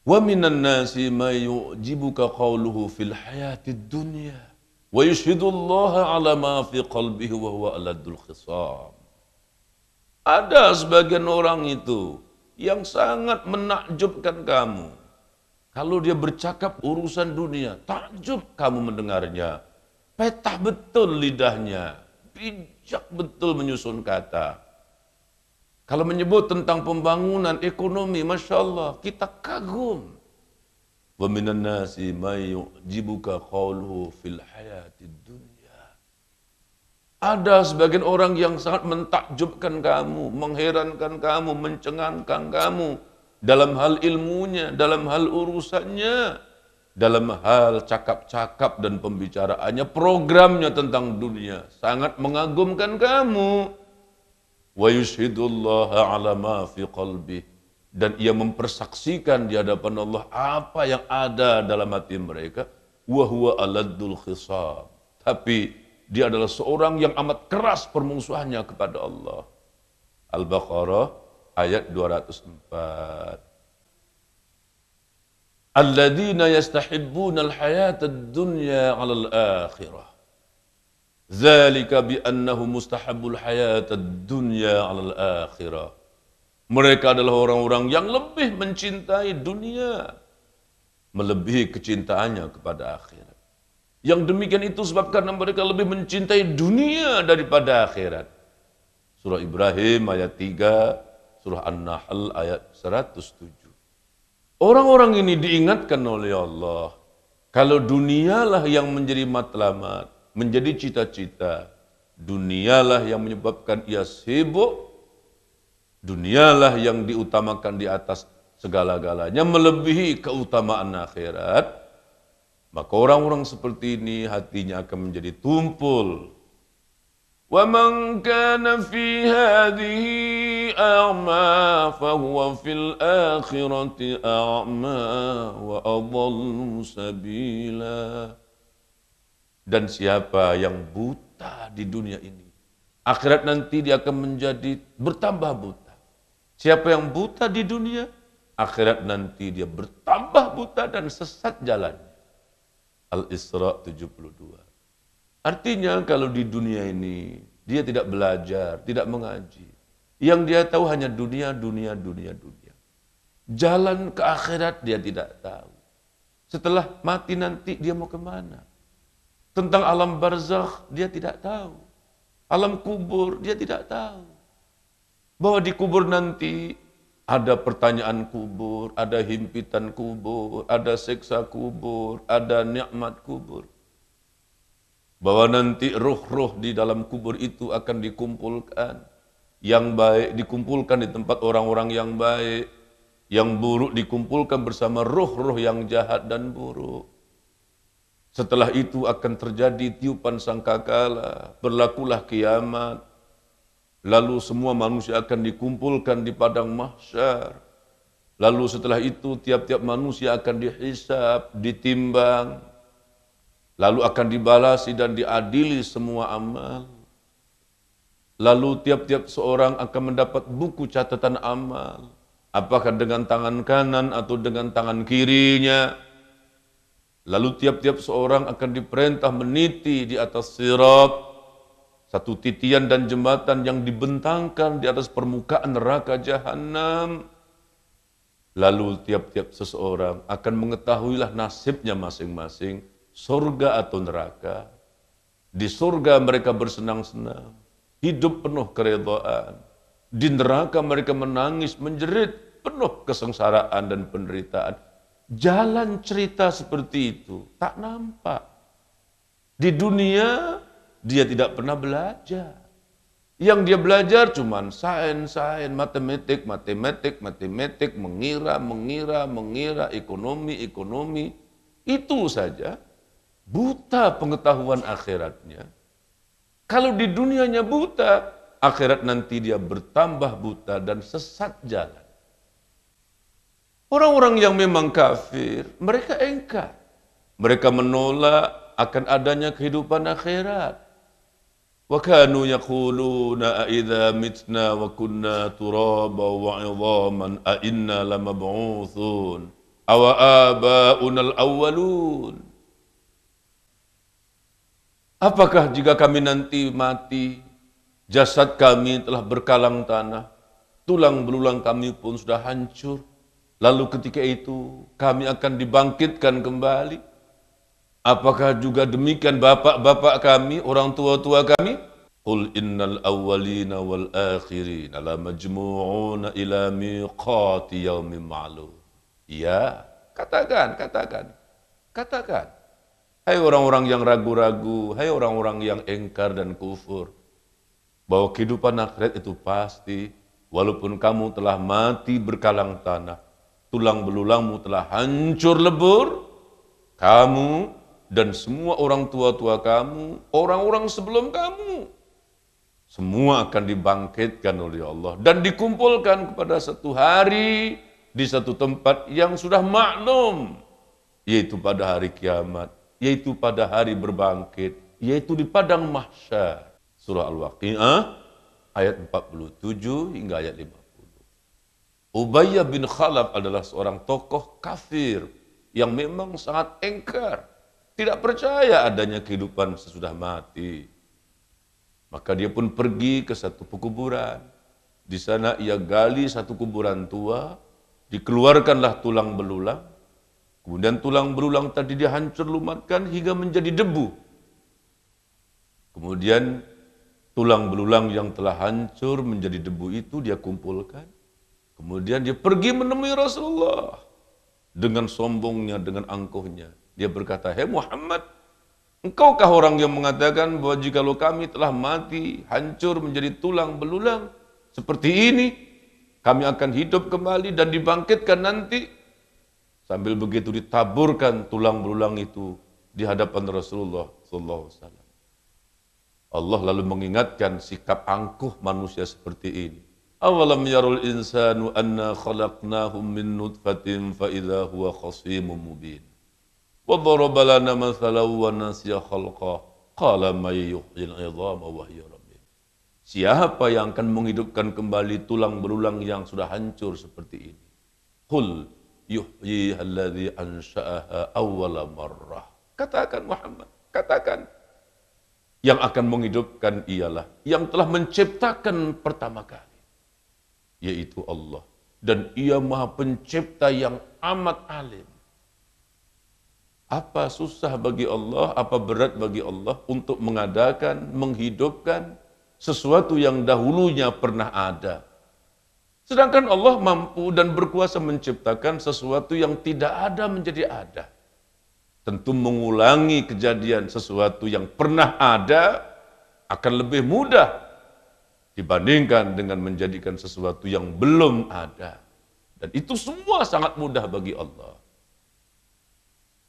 Wa minan nasi may yu'jibuka qawluhu fil hayatid dunya wa yushhidullaha ala ma fi qalbihi wa huwa aladul khisam. Ada sebagian orang itu yang sangat menakjubkan kamu. Kalau dia bercakap urusan dunia, takjub kamu mendengarnya. Petah betul lidahnya, bijak betul menyusun kata. Kalau menyebut tentang pembangunan ekonomi, Masya Allah, kita kagum. Wa minan nasi may yu'jibuka qawluhu fil hayatid dunya. Ada sebagian orang yang sangat mentakjubkan kamu, mengherankan kamu, mencengangkan kamu dalam hal ilmunya, dalam hal urusannya, dalam hal cakap-cakap dan pembicaraannya, programnya tentang dunia, sangat mengagumkan kamu. Wa yushhidullaha ala ma fi qalbih, dan ia mempersaksikan di hadapan Allah apa yang ada dalam hati mereka, wa huwa aladul khisab, tapi dia adalah seorang yang amat keras permusuhannya kepada Allah. Al-Baqarah ayat 204. Alladzina yastahibbuna al-hayata ad-dunya 'ala al-akhirah. Dzalika bi annahu mustahabbul hayata ad-dunya 'ala al-akhirah. Mereka adalah orang-orang yang lebih mencintai dunia melebihi kecintaannya kepada akhirat. Yang demikian itu sebab karena mereka lebih mencintai dunia daripada akhirat. Surah Ibrahim ayat 3, Surah An-Nahl ayat 107. Orang-orang ini diingatkan oleh Allah, kalau dunialah yang menjadi matlamat, menjadi cita-cita, dunialah yang menyebabkan ia sibuk, dunialah yang diutamakan di atas segala-galanya, melebihi keutamaan akhirat, maka orang-orang seperti ini hatinya akan menjadi tumpul. Wa man kana fi hadhihi a'ma fahuwa fil akhirati a'ma wa adallu sabila. Dan siapa yang buta di dunia ini, akhirat nanti dia akan menjadi bertambah buta. Siapa yang buta di dunia, akhirat nanti dia bertambah buta dan sesat jalannya. Al-Isra 72. Artinya kalau di dunia ini dia tidak belajar, tidak mengaji. Yang dia tahu hanya dunia, dunia, dunia, dunia. Jalan ke akhirat dia tidak tahu. Setelah mati nanti dia mau kemana? Tentang alam barzakh dia tidak tahu. Alam kubur dia tidak tahu. Bahwa di kubur nanti ada pertanyaan kubur, ada himpitan kubur, ada siksa kubur, ada nikmat kubur. Bahwa nanti ruh-ruh di dalam kubur itu akan dikumpulkan. Yang baik dikumpulkan di tempat orang-orang yang baik. Yang buruk dikumpulkan bersama ruh-ruh yang jahat dan buruk. Setelah itu akan terjadi tiupan sangkakala, berlakulah kiamat. Lalu semua manusia akan dikumpulkan di padang mahsyar. Lalu setelah itu tiap-tiap manusia akan dihisab, ditimbang. Lalu akan dibalasi dan diadili semua amal. Lalu tiap-tiap seorang akan mendapat buku catatan amal. Apakah dengan tangan kanan atau dengan tangan kirinya. Lalu tiap-tiap seorang akan diperintah meniti di atas sirat. Satu titian dan jembatan yang dibentangkan di atas permukaan neraka jahanam. Lalu tiap-tiap seseorang akan mengetahuilah nasibnya masing-masing, surga atau neraka. Di surga mereka bersenang-senang, hidup penuh keredaan. Di neraka mereka menangis, menjerit, penuh kesengsaraan dan penderitaan. Jalan cerita seperti itu tak nampak. Di dunia dia tidak pernah belajar. Yang dia belajar cuma sains, matematik, mengira, ekonomi. Itu saja. Buta pengetahuan akhiratnya. Kalau di dunianya buta, akhirat nanti dia bertambah buta dan sesat jalan. Orang-orang yang memang kafir, mereka engkar. Mereka menolak akan adanya kehidupan akhirat. Wa kanu yaquluna a idza mitna wa kunna turaba wa 'idhaman a inna lamab'utsun. Awa aba'unal awwalun. Apakah jika kami nanti mati, jasad kami telah berkalang tanah, tulang belulang kami pun sudah hancur, lalu ketika itu kami akan dibangkitkan kembali? Apakah juga demikian bapak-bapak kami, orang tua-tua kami? Qul innal awwalina wal akhirina la majmu'una ila miqati yaumin ma'lum. Ya, katakan. Hai orang-orang yang ragu-ragu, hai orang-orang yang engkar dan kufur, bahwa kehidupan akhirat itu pasti, walaupun kamu telah mati berkalang tanah, tulang belulangmu telah hancur lebur, kamu dan semua orang tua-tua kamu, orang-orang sebelum kamu, semua akan dibangkitkan oleh Allah dan dikumpulkan kepada satu hari di satu tempat yang sudah maklum, yaitu pada hari kiamat, yaitu pada hari berbangkit, yaitu di padang mahsyar. Surah Al-Waqi'ah ayat 47 hingga ayat 50. Ubayyah bin Khalaf adalah seorang tokoh kafir yang memang sangat engkar, tidak percaya adanya kehidupan sesudah mati. Maka dia pun pergi ke satu pekuburan. Di sana ia gali satu kuburan tua, dikeluarkanlah tulang belulang. Kemudian tulang belulang tadi dihancur lumatkan hingga menjadi debu. Kemudian tulang belulang yang telah hancur menjadi debu itu dia kumpulkan. Kemudian dia pergi menemui Rasulullah. Dengan sombongnya, dengan angkuhnya. Dia berkata, "Hei Muhammad, engkaukah orang yang mengatakan bahwa jikalau kami telah mati, hancur menjadi tulang belulang seperti ini, kami akan hidup kembali dan dibangkitkan nanti?" Sambil begitu ditaburkan tulang belulang itu di hadapan Rasulullah SAW. Allah lalu mengingatkan sikap angkuh manusia seperti ini. Awalam yarul insanu anna khalaqnahum min nutfatin fa idza huwa khasimun mubin. Wa daraba lana mathalan wa nasiya khalqah. Qala may yuhyil 'idhama wa hiya ramim. Siapa yang akan menghidupkan kembali tulang belulang yang sudah hancur seperti ini? Qul yuhyiha alladhi ansha'aha awwala marrah. Katakan Muhammad, katakan. Yang akan menghidupkan ialah yang telah menciptakan pertama kali, yaitu Allah. Dan ia maha pencipta yang amat alim. Apa susah bagi Allah, apa berat bagi Allah untuk mengadakan, menghidupkan sesuatu yang dahulunya pernah ada. Sedangkan Allah mampu dan berkuasa menciptakan sesuatu yang tidak ada menjadi ada. Tentu mengulangi kejadian sesuatu yang pernah ada akan lebih mudah dibandingkan dengan menjadikan sesuatu yang belum ada. Dan itu semua sangat mudah bagi Allah.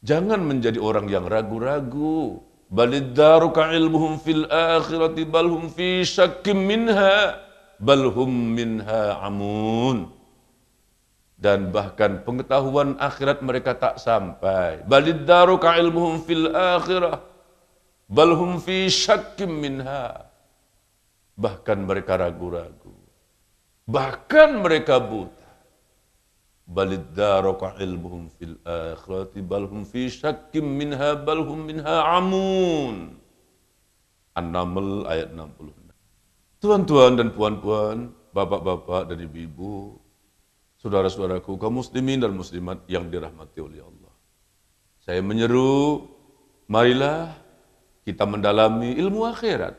Jangan menjadi orang yang ragu-ragu. Baliddaru ka'ilmuhum fil akhirati balhum fi syakkim minha. Balhum minha amun. Dan bahkan pengetahuan akhirat mereka tak sampai. Baliddaru ka'ilmuhum fil akhirah. Balhum fi syakkim minha. Bahkan mereka ragu-ragu. Bahkan mereka buta. Baliddaru ka'ilmuhum fil akhirati. Balhum fi syakkim minha. Balhum minha amun. An-Naml ayat 60. Tuan-tuan dan puan-puan, bapak-bapak dan ibu-ibu, saudara-saudaraku, kaum muslimin dan muslimat yang dirahmati oleh Allah. Saya menyeru, marilah kita mendalami ilmu akhirat.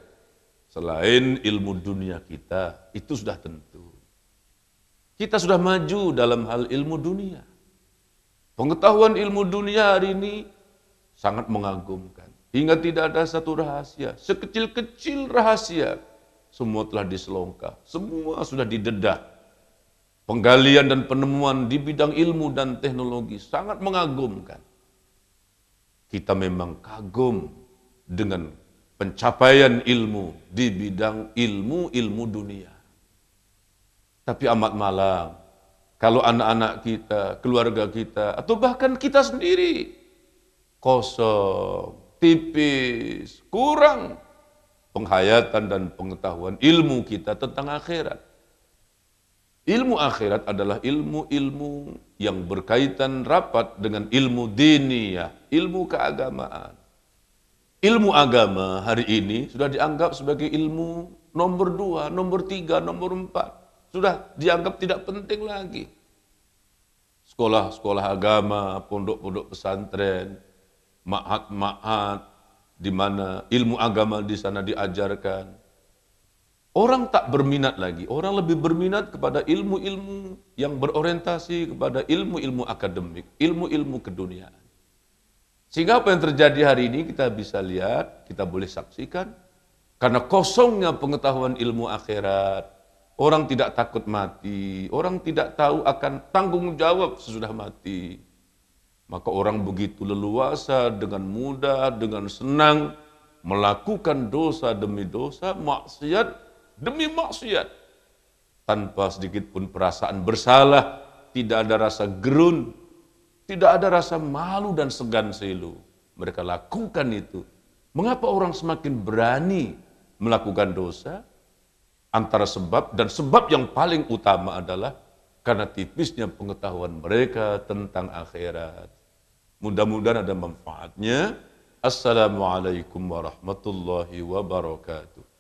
Selain ilmu dunia kita, itu sudah tentu. Kita sudah maju dalam hal ilmu dunia. Pengetahuan ilmu dunia hari ini sangat mengagumkan. Hingga tidak ada satu rahasia, sekecil-kecil rahasia, semua telah diselongkar, semua sudah didedah. Penggalian dan penemuan di bidang ilmu dan teknologi sangat mengagumkan. Kita memang kagum dengan pencapaian ilmu di bidang ilmu dunia. Tapi amat malang kalau anak-anak kita, keluarga kita, atau bahkan kita sendiri kosong, tipis, kurang penghayatan dan pengetahuan ilmu kita tentang akhirat. Ilmu akhirat adalah ilmu-ilmu yang berkaitan rapat dengan ilmu diniyah, ilmu keagamaan. Ilmu agama hari ini sudah dianggap sebagai ilmu nomor 2, nomor 3, nomor 4. Sudah dianggap tidak penting lagi. Sekolah-sekolah agama, pondok-pondok pesantren, ma'had-ma'had, di mana ilmu agama di sana diajarkan. Orang tak berminat lagi, orang lebih berminat kepada ilmu-ilmu yang berorientasi kepada ilmu-ilmu akademik, ilmu-ilmu keduniaan. Sehingga apa yang terjadi hari ini kita bisa lihat, kita boleh saksikan, karena kosongnya pengetahuan ilmu akhirat, orang tidak takut mati, orang tidak tahu akan tanggung jawab sesudah mati. Maka orang begitu leluasa, dengan mudah, dengan senang, melakukan dosa demi dosa, maksiat demi maksiat. Tanpa sedikit pun perasaan bersalah, tidak ada rasa gerun, tidak ada rasa malu dan segan selu. Mereka lakukan itu. Mengapa orang semakin berani melakukan dosa? Antara sebab, dan sebab yang paling utama adalah karena tipisnya pengetahuan mereka tentang akhirat. Mudah-mudahan ada manfaatnya. Assalamualaikum warahmatullahi wabarakatuh.